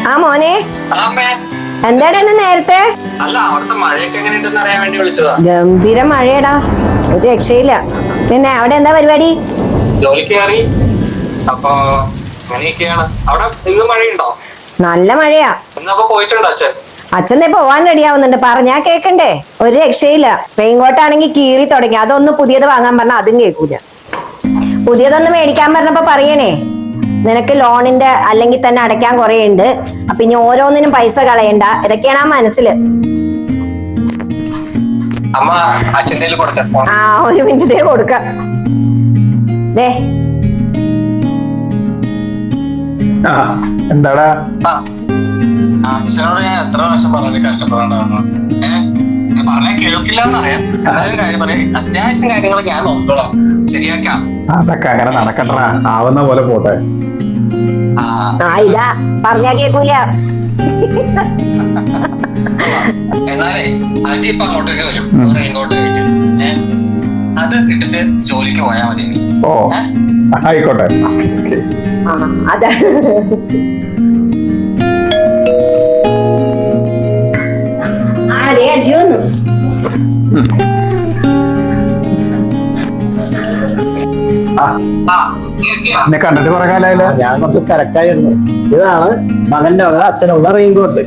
ആ മോനെ, എന്താണ് ഇന്ന് നേരത്തെ? ഗംഭീര മഴയടാ, ഒരു രക്ഷയില്ല. പിന്നെ അവിടെ എന്താ പരിപാടി? ജോലിക്ക് കയറി. അപ്പൊ അങ്ങനെയൊക്കെയാണ്. അവിടെ ഇന്ന് മഴയുണ്ടോ? നല്ല മഴയാ. ഇന്നപ്പോ പോയിട്ടുണ്ടോ അച്ഛൻ? അച്ഛനെ പോവാൻ റെഡിയാവുന്നുണ്ട്. പറഞ്ഞാ കേക്കണ്ടേ? ഒരു രക്ഷയില്ല. റെയിൻകോട്ടാണെങ്കിൽ കീറി തുടങ്ങി. അതൊന്ന് പുതിയത് വാങ്ങാൻ പറഞ്ഞാൽ അതും കേൾക്കൂല. പുതിയതൊന്ന് മേടിക്കാൻ പറഞ്ഞപ്പോ പറയണേ, നിനക്ക് ലോണിന്റെ അല്ലെങ്കിൽ തന്നെ അടയ്ക്കാൻ കുറെ ഉണ്ട്, അപ്പൊ ഇനി ഓരോന്നിനും പൈസ കളയണ്ട. ഇതൊക്കെയാണ് ആ മനസ്സില്. ആ, ഒരു മിനിറ്റ് കൊടുക്ക. എന്താടാ? അച്ഛനോട് ഞാൻ എത്ര പ്രാവശ്യം പറഞ്ഞു കഷ്ടപ്പെടണ്ടെന്ന്. പറഞ്ഞാൽ കേൾക്കില്ലെന്നറിയാം. അത്യാവശ്യം കാര്യങ്ങൾ ഞാൻ നോക്കണം, ശരിയാക്കാം. അതൊക്കെ അങ്ങനെ നടക്കണ്ടാ, ആവുന്ന പോലെ പോട്ടെ. ഇതാ പറഞ്ഞാ കേക്കൂല. എന്നാലേ അജി ഇപ്പൊ അങ്ങോട്ടേക്ക് വരും, ഇങ്ങോട്ടേക്ക്. അത് ഇട്ടിട്ട് ജോലിക്ക് പോയാ മതി. ഓ ആയിക്കോട്ടെ. അതാ അജി വന്നു. എന്നെ കണ്ടിട്ട് കുറെ കാലായില്ല. ഞാൻ കുറച്ച് കറക്റ്റായിരുന്നു. ഇതാണ് മകന്റെ വക അച്ഛനുള്ള റെയിൻകോട്ട്.